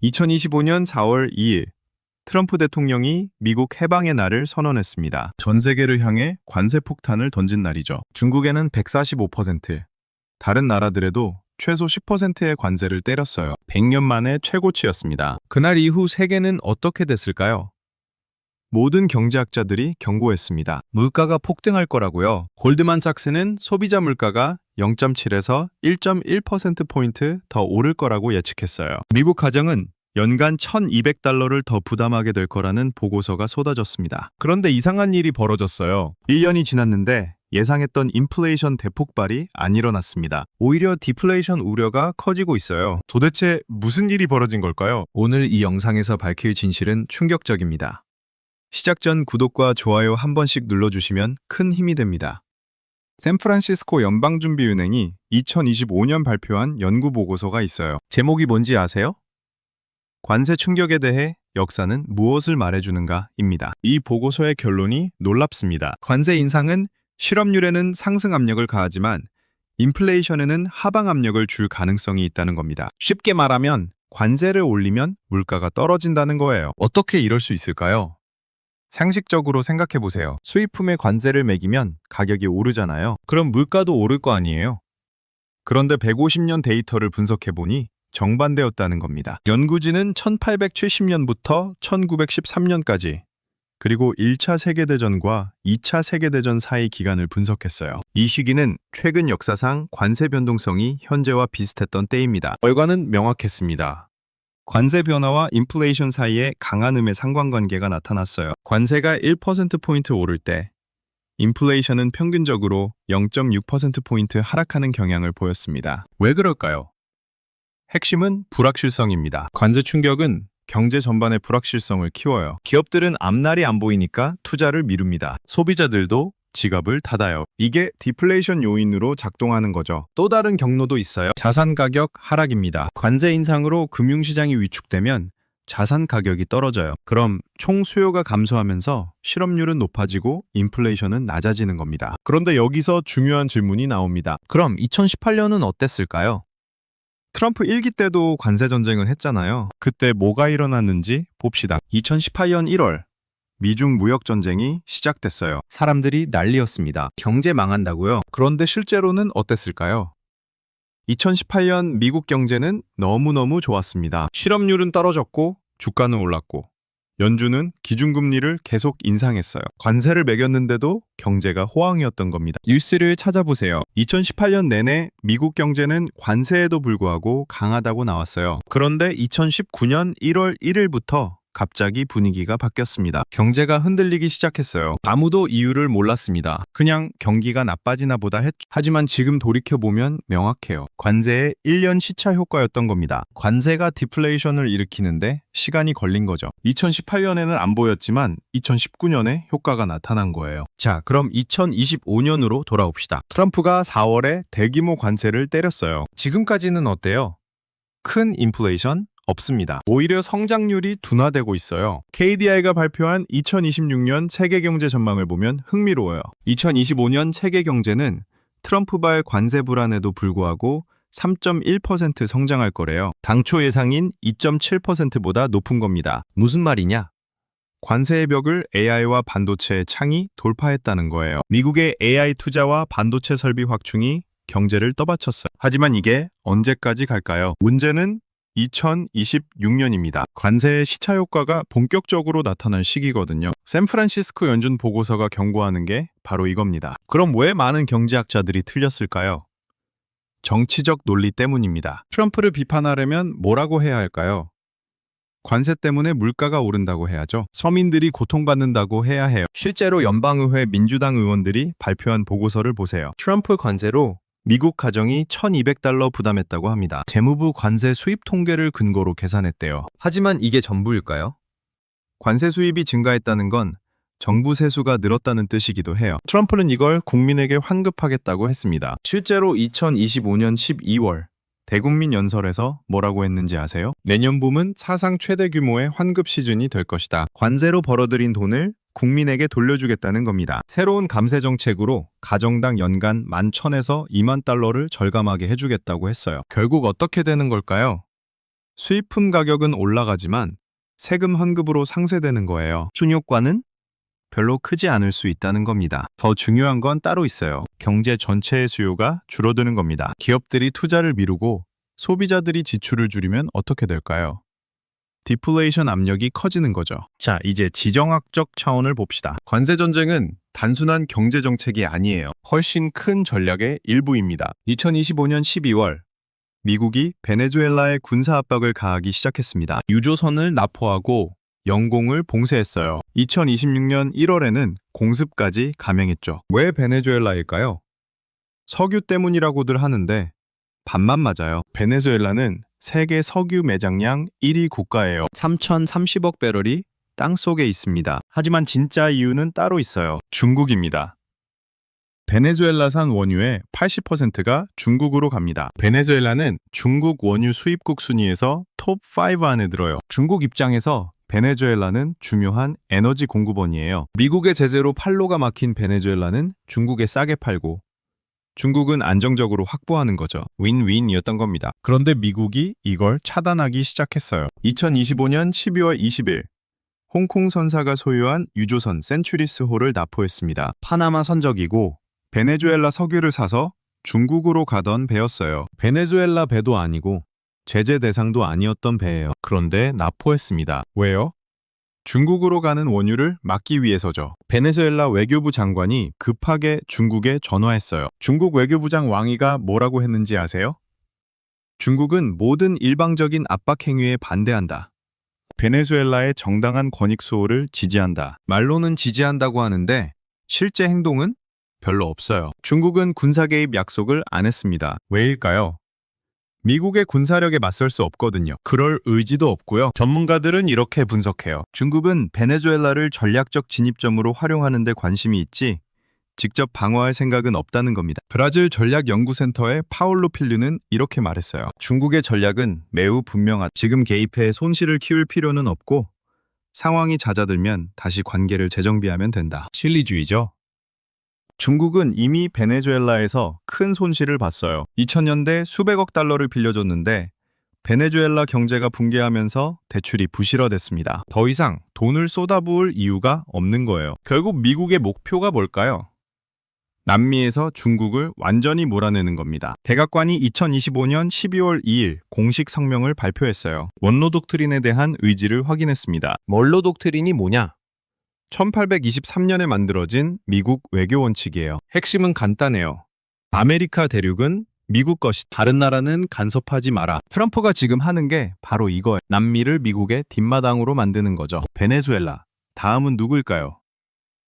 2025년 4월 2일, 트럼프 대통령이 미국 해방의 날을 선언했습니다. 전 세계를 향해 관세 폭탄을 던진 날이죠. 중국에는 145%, 다른 나라들에도 최소 10%의 관세를 때렸어요. 100년 만에 최고치였습니다. 그날 이후 세계는 어떻게 됐을까요? 모든 경제학자들이 경고했습니다. 물가가 폭등할 거라고요. 골드만삭스는 소비자 물가가 0.7에서 1.1%포인트 더 오를 거라고 예측했어요. 미국 가정은 연간 1,200달러를 더 부담하게 될 거라는 보고서가 쏟아졌습니다. 그런데 이상한 일이 벌어졌어요. 1년이 지났는데 예상했던 인플레이션 대폭발이 안 일어났습니다. 오히려 디플레이션 우려가 커지고 있어요. 도대체 무슨 일이 벌어진 걸까요? 오늘 이 영상에서 밝힐 진실은 충격적입니다. 시작 전 구독과 좋아요 한 번씩 눌러주시면 큰 힘이 됩니다. 샌프란시스코 연방준비은행이 2025년 발표한 연구 보고서가 있어요. 제목이 뭔지 아세요? 관세 충격에 대해 역사는 무엇을 말해주는가입니다. 이 보고서의 결론이 놀랍습니다. 관세 인상은 실업률에는 상승 압력을 가하지만 인플레이션에는 하방 압력을 줄 가능성이 있다는 겁니다. 쉽게 말하면 관세를 올리면 물가가 떨어진다는 거예요. 어떻게 이럴 수 있을까요? 상식적으로 생각해보세요. 수입품에 관세를 매기면 가격이 오르잖아요. 그럼 물가도 오를 거 아니에요? 그런데 150년 데이터를 분석해보니 정반대였다는 겁니다. 연구진은 1870년부터 1913년까지 그리고 1차 세계대전과 2차 세계대전 사이 기간을 분석했어요. 이 시기는 최근 역사상 관세 변동성이 현재와 비슷했던 때입니다. 결과는 명확했습니다. 관세 변화와 인플레이션 사이에 강한 음의 상관관계가 나타났어요. 관세가 1%포인트 오를 때 인플레이션은 평균적으로 0.6%포인트 하락하는 경향을 보였습니다. 왜 그럴까요? 핵심은 불확실성입니다. 관세 충격은 경제 전반의 불확실성을 키워요. 기업들은 앞날이 안 보이니까 투자를 미룹니다. 소비자들도 지갑을 닫아요. 이게 디플레이션 요인으로 작동하는 거죠. 또 다른 경로도 있어요. 자산 가격 하락입니다. 관세 인상으로 금융시장이 위축되면 자산 가격이 떨어져요. 그럼 총 수요가 감소하면서 실업률은 높아지고 인플레이션은 낮아지는 겁니다. 그런데 여기서 중요한 질문이 나옵니다. 그럼 2018년은 어땠을까요? 트럼프 1기 때도 관세 전쟁을 했잖아요. 그때 뭐가 일어났는지 봅시다. 2018년 1월 미중 무역 전쟁이 시작됐어요. 사람들이 난리였습니다. 경제 망한다고요? 그런데 실제로는 어땠을까요? 2018년 미국 경제는 너무너무 좋았습니다. 실업률은 떨어졌고 주가는 올랐고 연준은 기준금리를 계속 인상했어요. 관세를 매겼는데도 경제가 호황이었던 겁니다. 뉴스를 찾아보세요. 2018년 내내 미국 경제는 관세에도 불구하고 강하다고 나왔어요. 그런데 2019년 1월 1일부터 갑자기 분위기가 바뀌었습니다. 경제가 흔들리기 시작했어요. 아무도 이유를 몰랐습니다. 그냥 경기가 나빠지나 보다 했죠. 하지만 지금 돌이켜보면 명확해요. 관세의 1년 시차 효과였던 겁니다. 관세가 디플레이션을 일으키는데 시간이 걸린 거죠. 2018년에는 안 보였지만 2019년에 효과가 나타난 거예요. 자, 그럼 2025년으로 돌아옵시다. 트럼프가 4월에 대규모 관세를 때렸어요. 지금까지는 어때요? 큰 인플레이션? 없습니다. 오히려 성장률이 둔화되고 있어요. KDI가 발표한 2026년 세계 경제 전망을 보면 흥미로워요. 2025년 세계 경제는 트럼프발 관세 불안에도 불구하고 3.1% 성장할 거래요. 당초 예상인 2.7%보다 높은 겁니다. 무슨 말이냐? 관세의 벽을 AI와 반도체의 창이 돌파했다는 거예요. 미국의 AI 투자와 반도체 설비 확충이 경제를 떠받쳤어요. 하지만 이게 언제까지 갈까요? 문제는 2026년입니다. 관세의 시차 효과가 본격적으로 나타날 시기거든요. 샌프란시스코 연준 보고서가 경고하는 게 바로 이겁니다. 그럼 왜 많은 경제학자들이 틀렸을까요? 정치적 논리 때문입니다. 트럼프를 비판하려면 뭐라고 해야 할까요? 관세 때문에 물가가 오른다고 해야죠. 서민들이 고통받는다고 해야 해요. 실제로 연방의회 민주당 의원들이 발표한 보고서를 보세요. 트럼프 관세로 미국 가정이 1,200달러 부담했다고 합니다. 재무부 관세 수입 통계를 근거로 계산했대요. 하지만 이게 전부일까요? 관세 수입이 증가했다는 건 정부 세수가 늘었다는 뜻이기도 해요. 트럼프는 이걸 국민에게 환급하겠다고 했습니다. 실제로 2025년 12월 대국민 연설에서 뭐라고 했는지 아세요? 내년 봄은 사상 최대 규모의 환급 시즌이 될 것이다. 관세로 벌어들인 돈을 국민에게 돌려주겠다는 겁니다. 새로운 감세 정책으로 가정당 연간 11,000에서 2만 달러를 절감하게 해주겠다고 했어요. 결국 어떻게 되는 걸까요? 수입품 가격은 올라가지만 세금 환급으로 상쇄되는 거예요. 순효과는 별로 크지 않을 수 있다는 겁니다. 더 중요한 건 따로 있어요. 경제 전체의 수요가 줄어드는 겁니다. 기업들이 투자를 미루고 소비자들이 지출을 줄이면 어떻게 될까요? 디플레이션 압력이 커지는 거죠. 자, 이제 지정학적 차원을 봅시다. 관세 전쟁은 단순한 경제 정책이 아니에요. 훨씬 큰 전략의 일부입니다. 2025년 12월 미국이 베네수엘라에 군사 압박을 가하기 시작했습니다. 유조선을 납포하고 영공을 봉쇄했어요. 2026년 1월에는 공습까지 감행했죠. 왜 베네수엘라일까요? 석유 때문이라고들 하는데 반만 맞아요. 베네수엘라는 세계 석유 매장량 1위 국가예요. 3,030억 배럴이 땅속에 있습니다. 하지만 진짜 이유는 따로 있어요. 중국입니다. 베네수엘라산 원유의 80%가 중국으로 갑니다. 베네수엘라는 중국 원유 수입국 순위에서 톱5 안에 들어요. 중국 입장에서 베네수엘라는 중요한 에너지 공급원이에요. 미국의 제재로 판로가 막힌 베네수엘라는 중국에 싸게 팔고 중국은 안정적으로 확보하는 거죠. 윈윈이었던 겁니다. 그런데 미국이 이걸 차단하기 시작했어요. 2025년 12월 20일 홍콩 선사가 소유한 유조선 센츄리스호를 납포했습니다. 파나마 선적이고 베네수엘라 석유를 사서 중국으로 가던 배였어요. 베네수엘라 배도 아니고 제재 대상도 아니었던 배예요. 그런데 납포했습니다. 왜요? 중국으로 가는 원유를 막기 위해서죠. 베네수엘라 외교부 장관이 급하게 중국에 전화했어요. 중국 외교부장 왕이가 뭐라고 했는지 아세요? 중국은 모든 일방적인 압박 행위에 반대한다. 베네수엘라의 정당한 권익 수호를 지지한다. 말로는 지지한다고 하는데 실제 행동은 별로 없어요. 중국은 군사 개입 약속을 안 했습니다. 왜일까요? 미국의 군사력에 맞설 수 없거든요. 그럴 의지도 없고요. 전문가들은 이렇게 분석해요. 중국은 베네수엘라를 전략적 진입점으로 활용하는 데 관심이 있지 직접 방어할 생각은 없다는 겁니다. 브라질 전략연구센터의 파울로 필류는 이렇게 말했어요. 중국의 전략은 매우 분명하다. 지금 개입해 손실을 키울 필요는 없고 상황이 잦아들면 다시 관계를 재정비하면 된다. 실리주의죠. 중국은 이미 베네수엘라에서 큰 손실을 봤어요. 2000년대 수백억 달러를 빌려줬는데 베네수엘라 경제가 붕괴하면서 대출이 부실화됐습니다. 더 이상 돈을 쏟아부을 이유가 없는 거예요. 결국 미국의 목표가 뭘까요? 남미에서 중국을 완전히 몰아내는 겁니다. 대각관이 2025년 12월 2일 공식 성명을 발표했어요. 원로 독트린에 대한 의지를 확인했습니다. 원로 독트린이 뭐냐? 1823년에 만들어진 미국 외교 원칙이에요. 핵심은 간단해요. 아메리카 대륙은 미국 것이 다른 나라는 간섭하지 마라. 트럼프가 지금 하는 게 바로 이거예요. 남미를 미국의 뒷마당으로 만드는 거죠. 베네수엘라. 다음은 누구일까요?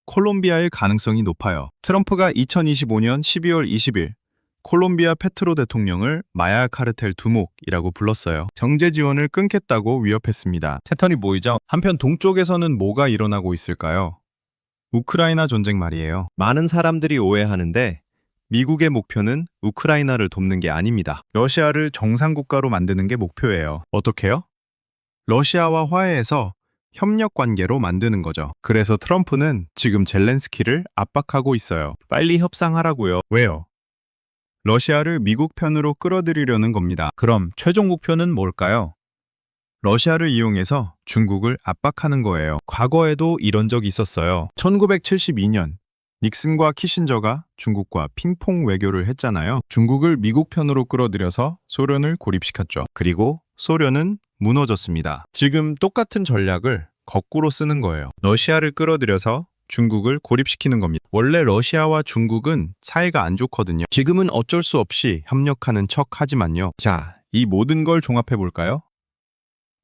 콜롬비아일 가능성이 높아요. 트럼프가 2025년 12월 20일 콜롬비아 페트로 대통령을 마야 카르텔 두목이라고 불렀어요. 경제 지원을 끊겠다고 위협했습니다. 패턴이 보이죠? 한편 동쪽에서는 뭐가 일어나고 있을까요? 우크라이나 전쟁 말이에요. 많은 사람들이 오해하는데 미국의 목표는 우크라이나를 돕는 게 아닙니다. 러시아를 정상국가로 만드는 게 목표예요. 어떻게요? 러시아와 화해해서 협력 관계로 만드는 거죠. 그래서 트럼프는 지금 젤렌스키를 압박하고 있어요. 빨리 협상하라고요. 왜요? 러시아를 미국 편으로 끌어들이려는 겁니다. 그럼 최종 목표는 뭘까요? 러시아를 이용해서 중국을 압박하는 거예요. 과거에도 이런 적이 있었어요. 1972년 닉슨과 키신저가 중국과 핑퐁 외교를 했잖아요. 중국을 미국 편으로 끌어들여서 소련을 고립시켰죠. 그리고 소련은 무너졌습니다. 지금 똑같은 전략을 거꾸로 쓰는 거예요. 러시아를 끌어들여서 중국을 고립시키는 겁니다. 원래 러시아와 중국은 사이가 안 좋거든요. 지금은 어쩔 수 없이 협력하는 척 하지만요. 자, 이 모든 걸 종합해 볼까요?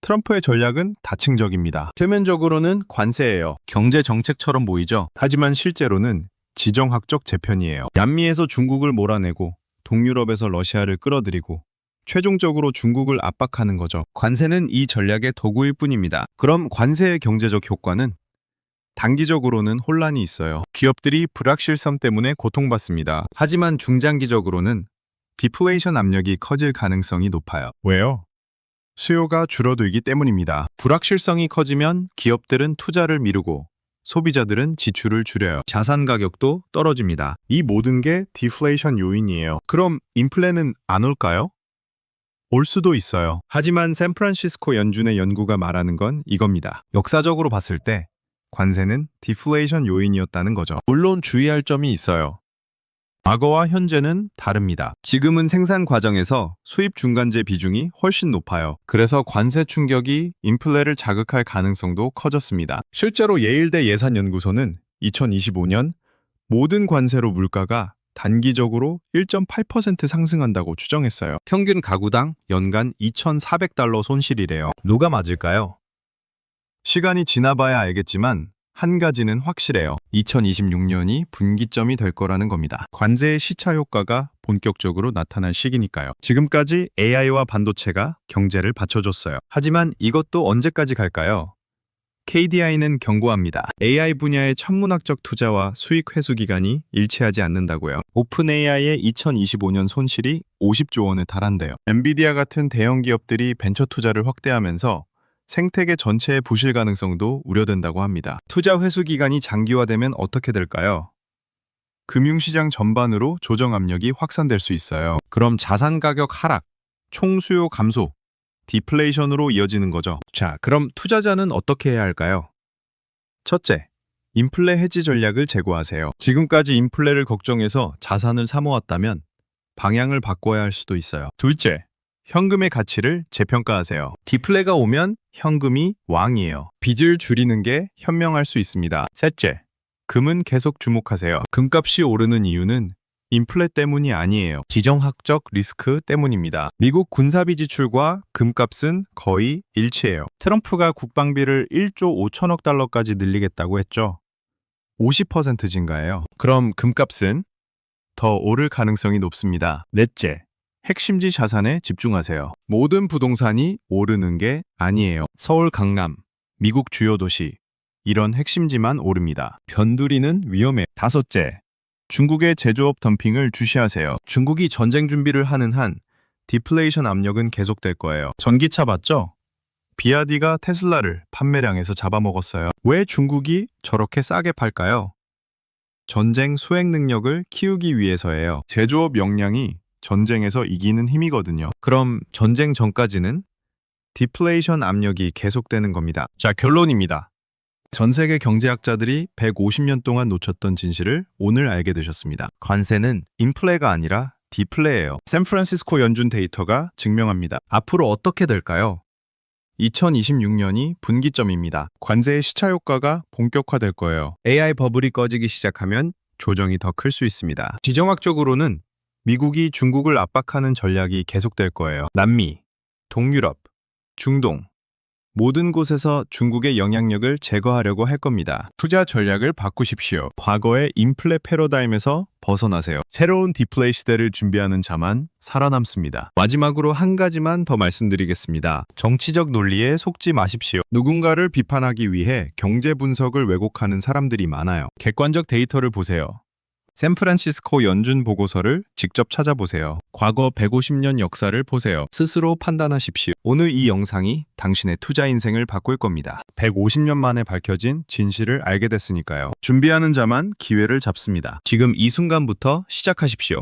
트럼프의 전략은 다층적입니다. 표면적으로는 관세예요. 경제 정책처럼 보이죠? 하지만 실제로는 지정학적 재편이에요. 남미에서 중국을 몰아내고 동유럽에서 러시아를 끌어들이고 최종적으로 중국을 압박하는 거죠. 관세는 이 전략의 도구일 뿐입니다. 그럼 관세의 경제적 효과는? 단기적으로는 혼란이 있어요. 기업들이 불확실성 때문에 고통받습니다. 하지만 중장기적으로는 디플레이션 압력이 커질 가능성이 높아요. 왜요? 수요가 줄어들기 때문입니다. 불확실성이 커지면 기업들은 투자를 미루고 소비자들은 지출을 줄여요. 자산 가격도 떨어집니다. 이 모든 게 디플레이션 요인이에요. 그럼 인플레는 안 올까요? 올 수도 있어요. 하지만 샌프란시스코 연준의 연구가 말하는 건 이겁니다. 역사적으로 봤을 때 관세는 디플레이션 요인이었다는 거죠. 물론 주의할 점이 있어요. 과거와 현재는 다릅니다. 지금은 생산 과정에서 수입 중간재 비중이 훨씬 높아요. 그래서 관세 충격이 인플레를 자극할 가능성도 커졌습니다. 실제로 예일대 예산연구소는 2025년 모든 관세로 물가가 단기적으로 1.8% 상승한다고 추정했어요. 평균 가구당 연간 2,400달러 손실이래요. 누가 맞을까요? 시간이 지나봐야 알겠지만 한 가지는 확실해요. 2026년이 분기점이 될 거라는 겁니다. 관세의 시차 효과가 본격적으로 나타날 시기니까요. 지금까지 AI와 반도체가 경제를 받쳐줬어요. 하지만 이것도 언제까지 갈까요? KDI는 경고합니다. AI 분야의 천문학적 투자와 수익 회수 기간이 일치하지 않는다고요. 오픈 AI의 2025년 손실이 50조 원에 달한대요. 엔비디아 같은 대형 기업들이 벤처 투자를 확대하면서 생태계 전체의 부실 가능성도 우려된다고 합니다. 투자 회수 기간이 장기화되면 어떻게 될까요? 금융시장 전반으로 조정 압력이 확산될 수 있어요. 그럼 자산 가격 하락, 총수요 감소, 디플레이션으로 이어지는 거죠. 자, 그럼 투자자는 어떻게 해야 할까요? 첫째, 인플레 해지 전략을 제고하세요. 지금까지 인플레를 걱정해서 자산을 사모았다면 방향을 바꿔야 할 수도 있어요. 둘째, 현금의 가치를 재평가하세요. 디플레가 오면 현금이 왕이에요. 빚을 줄이는 게 현명할 수 있습니다. 셋째, 금은 계속 주목하세요. 금값이 오르는 이유는 인플레 때문이 아니에요. 지정학적 리스크 때문입니다. 미국 군사비 지출과 금값은 거의 일치해요. 트럼프가 국방비를 1조 5천억 달러까지 늘리겠다고 했죠. 50% 증가예요. 그럼 금값은 더 오를 가능성이 높습니다. 넷째, 핵심지 자산에 집중하세요. 모든 부동산이 오르는 게 아니에요. 서울, 강남, 미국 주요 도시, 이런 핵심지만 오릅니다. 변두리는 위험해요. 다섯째, 중국의 제조업 덤핑을 주시하세요. 중국이 전쟁 준비를 하는 한 디플레이션 압력은 계속될 거예요. 전기차 봤죠? 비아디가 테슬라를 판매량에서 잡아먹었어요. 왜 중국이 저렇게 싸게 팔까요? 전쟁 수행 능력을 키우기 위해서예요. 제조업 역량이 전쟁에서 이기는 힘이거든요. 그럼 전쟁 전까지는 디플레이션 압력이 계속되는 겁니다. 자, 결론입니다. 전 세계 경제학자들이 150년 동안 놓쳤던 진실을 오늘 알게 되셨습니다. 관세는 인플레가 아니라 디플레예요. 샌프란시스코 연준 데이터가 증명합니다. 앞으로 어떻게 될까요? 2026년이 분기점입니다. 관세의 시차 효과가 본격화될 거예요. AI 버블이 꺼지기 시작하면 조정이 더 클 수 있습니다. 지정학적으로는 미국이 중국을 압박하는 전략이 계속될 거예요. 남미, 동유럽, 중동, 모든 곳에서 중국의 영향력을 제거하려고 할 겁니다. 투자 전략을 바꾸십시오. 과거의 인플레 패러다임에서 벗어나세요. 새로운 디플레이 시대를 준비하는 자만 살아남습니다. 마지막으로 한 가지만 더 말씀드리겠습니다. 정치적 논리에 속지 마십시오. 누군가를 비판하기 위해 경제 분석을 왜곡하는 사람들이 많아요. 객관적 데이터를 보세요. 샌프란시스코 연준 보고서를 직접 찾아보세요. 과거 150년 역사를 보세요. 스스로 판단하십시오. 오늘 이 영상이 당신의 투자 인생을 바꿀 겁니다. 150년 만에 밝혀진 진실을 알게 됐으니까요. 준비하는 자만 기회를 잡습니다. 지금 이 순간부터 시작하십시오.